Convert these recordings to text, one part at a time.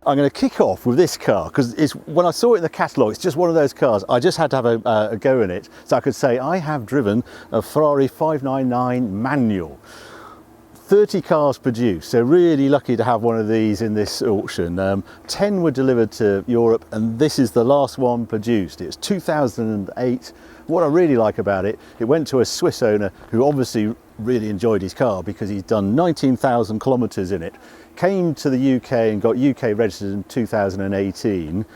I'm going to kick off with this car because when I saw it in the catalogue, it's just one of those cars. I just had to have a go in it, so I could say I have driven a Ferrari 599 manual. 30 cars produced, so really lucky to have one of these in this auction. 10 were delivered to Europe, and this is the last one produced. It's 2008. What I really like about it, it went to a Swiss owner who obviously really enjoyed his car because he's done 19,000 kilometres in it. Came to the UK and got UK registered in 2018,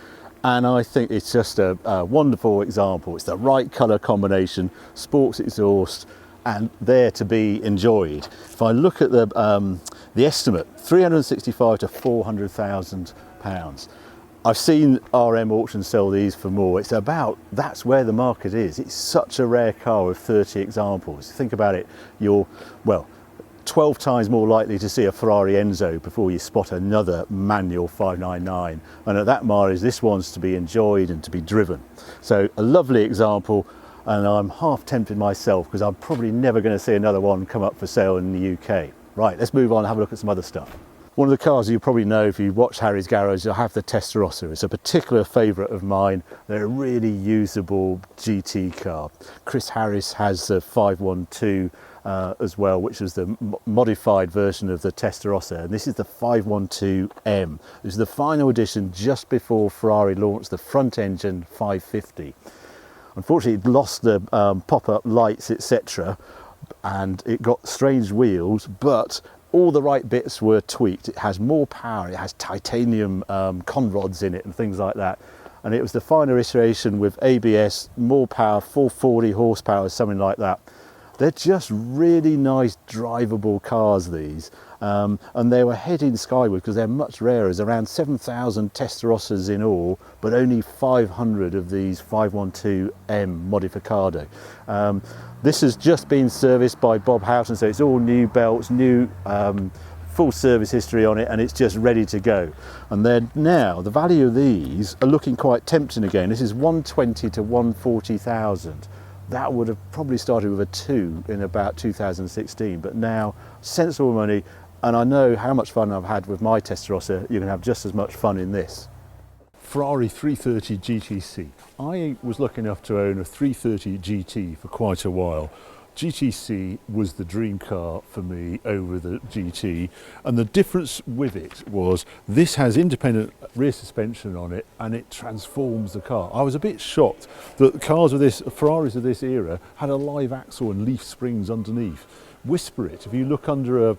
and I think it's just a wonderful example. It's the right colour combination, sports exhaust, and there to be enjoyed. If I look at the estimate, 365 to 400,000 pounds. I've seen RM auctions sell these for more. It's about, that's where the market is. It's such a rare car with 30 examples. Think about it, you're, well, 12 times more likely to see a Ferrari Enzo before you spot another manual 599. And at that mileage, this one's to be enjoyed and to be driven. So a lovely example, and I'm half tempted myself because I'm probably never going to see another one come up for sale in the UK. Right, let's move on and have a look at some other stuff. One of the cars you probably know if you watch Harry's Garage, I have the Testarossa. It's a particular favourite of mine. They're a really usable GT car. Chris Harris has the 512 as well, which is the modified version of the Testarossa, and this is the 512M. This is the final edition just before Ferrari launched the front engine 550. Unfortunately, it lost the pop-up lights, etc., and it got strange wheels, but all the right bits were tweaked. It has more power, it has titanium conrods in it and things like that. And it was the final iteration with ABS, more power, 440 horsepower, something like that. They're just really nice drivable cars, these. And they were heading skyward because they're much rarer. There's around 7,000 Testarossas in all, but only 500 of these 512M Modificado. This has just been serviced by Bob Houghton, so it's all new belts, new full service history on it, and it's just ready to go. And then now the value of these are looking quite tempting again. This is 120 to 140,000. That would have probably started with a 2 in about 2016, but now sensible money, and I know how much fun I've had with my Testarossa. You can have just as much fun in this. Ferrari 330 GTC. I was lucky enough to own a 330 GT for quite a while. GTC was the dream car for me over the GT, and the difference with it was this has independent rear suspension on it and it transforms the car. I was a bit shocked that cars of this, Ferraris of this era, had a live axle and leaf springs underneath. Whisper it, if you look under a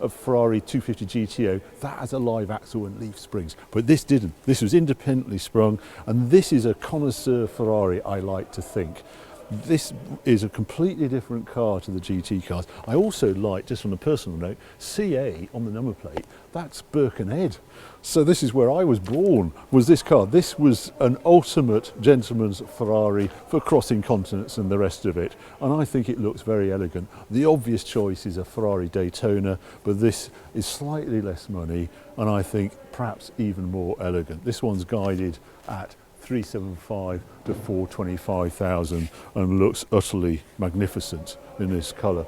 Ferrari 250 GTO, that has a live axle and leaf springs, but this didn't. This was independently sprung, and this is a connoisseur Ferrari, I like to think. This is a completely different car to the GT cars. I also like, just on a personal note, CA on the number plate, that's Birkenhead. So this is where I was born, was this car. This was an ultimate gentleman's Ferrari for crossing continents and the rest of it. And I think it looks very elegant. The obvious choice is a Ferrari Daytona, but this is slightly less money, and I think perhaps even more elegant. This one's guided at 375 to 425,000 and looks utterly magnificent in this colour.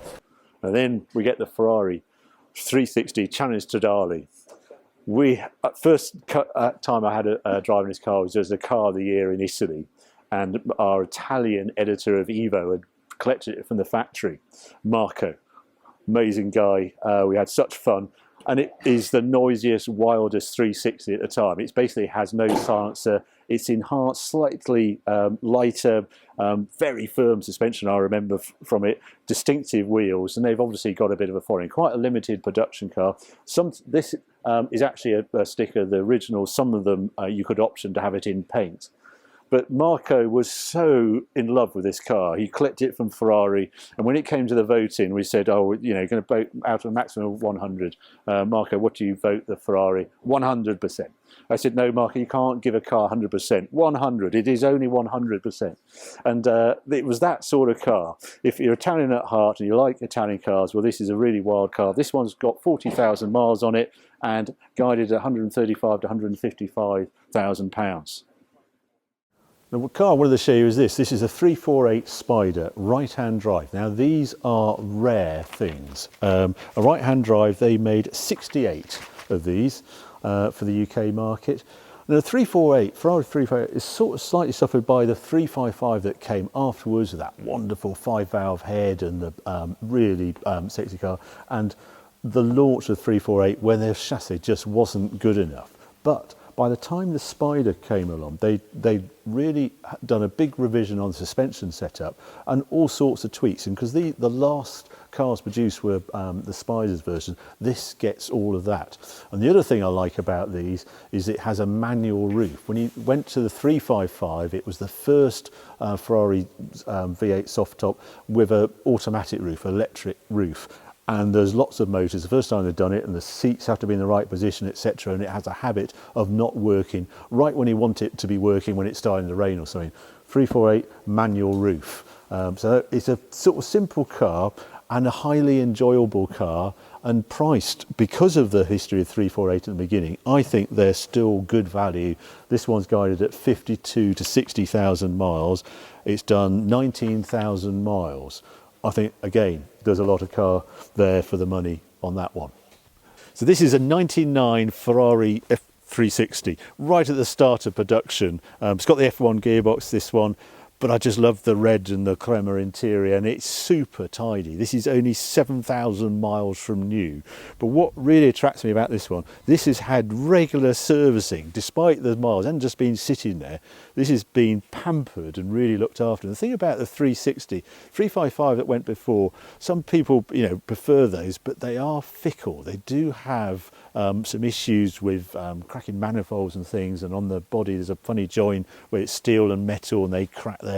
And then we get the Ferrari 360 Challenge Stradale. First time I had driving this car was as a car of the year in Italy, and our Italian editor of Evo had collected it from the factory, Marco. Amazing guy. We had such fun. and it is the noisiest, wildest 360 at the time. It basically has no silencer. It's enhanced, slightly lighter, very firm suspension, I remember from it, distinctive wheels, and they've obviously got a bit of a following. Quite a limited production car. This is actually a sticker, the original. Some of them you could option to have it in paint. But Marco was so in love with this car. He collected it from Ferrari. And when it came to the voting, we said, oh, you know, you're going to vote out of a maximum of 100. Marco, what do you vote the Ferrari? 100%. I said, no, Marco, you can't give a car 100%. 100. It is only 100%. And it was that sort of car. If you're Italian at heart and you like Italian cars, well, this is a really wild car. This one's got 40,000 miles on it and guided at 135 to 155,000 pounds. The car I wanted to show you is this. This is a 348 Spider right-hand drive. Now these are rare things. A right-hand drive, they made 68 of these for the UK market. Now the 348, Ferrari 348 is sort of slightly suffered by the 355 that came afterwards, that wonderful 5-valve head and the really sexy car, and the launch of 348 when their chassis just wasn't good enough. But by the time the Spider came along, they really done a big revision on the suspension setup and all sorts of tweaks. And because the last cars produced were the Spider's version, this gets all of that. And the other thing I like about these is it has a manual roof. When you went to the 355, it was the first Ferrari V8 soft top with an automatic roof, electric roof. And there's lots of motors. The first time they've done it, and the seats have to be in the right position, etc. And it has a habit of not working right when you want it to be working when it's starting to rain or something. 348 manual roof. So it's a sort of simple car and a highly enjoyable car, and priced because of the history of 348 at the beginning. I think they're still good value. This one's guided at 52 to 60,000 miles. It's done 19,000 miles. I think, again, there's a lot of car there for the money on that one. So this is a 99 Ferrari F360, right at the start of production. It's got the F1 gearbox, this one, but I just love the red and the crema interior, and it's super tidy. This is only 7,000 miles from new. But what really attracts me about this one, this has had regular servicing, despite the miles, and just been sitting there. This has been pampered and really looked after. And the thing about the 360, 355 that went before, some people, you know, prefer those, but they are fickle. They do have some issues with cracking manifolds and things, and on the body there's a funny joint where it's steel and metal and they crack there.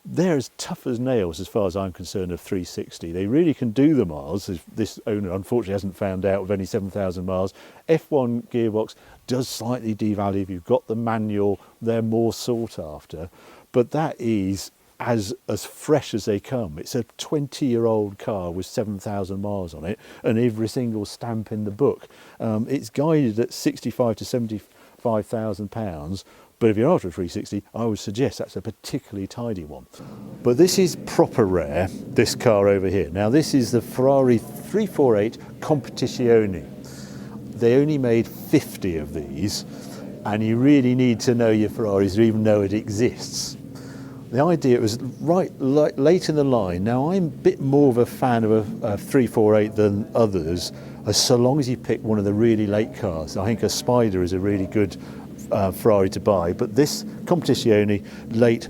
They're as tough as nails as far as I'm concerned of 360. They really can do the miles. This owner unfortunately hasn't found out with only 7,000 miles. F1 gearbox does slightly devalue. If you've got the manual, they're more sought after. But that is as fresh as they come. It's a 20-year-old car with 7,000 miles on it and every single stamp in the book. It's guided at 65 to 75,000 pounds. But if you're after a 360, I would suggest that's a particularly tidy one. But this is proper rare, this car over here. Now this is the Ferrari 348 Competizione. They only made 50 of these, and you really need to know your Ferraris to even know it exists. The idea was late in the line. Now I'm a bit more of a fan of a 348 than others, so long as you pick one of the really late cars. I think a Spider is a really good Ferrari to buy, but this Competizione late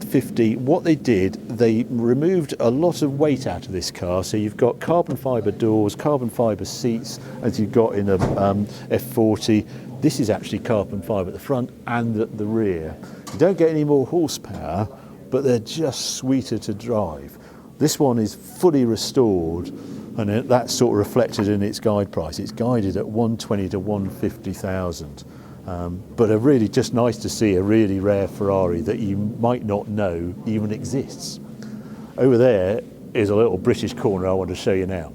50, what they did, they removed a lot of weight out of this car. So you've got carbon fibre doors, carbon fibre seats, as you've got in a F40. This is actually carbon fibre at the front and at the rear. You don't get any more horsepower, but they're just sweeter to drive. This one is fully restored, and that's sort of reflected in its guide price. It's guided at 120 to 150,000. But a really just nice to see a really rare Ferrari that you might not know even exists. Over there is a little British corner I want to show you now.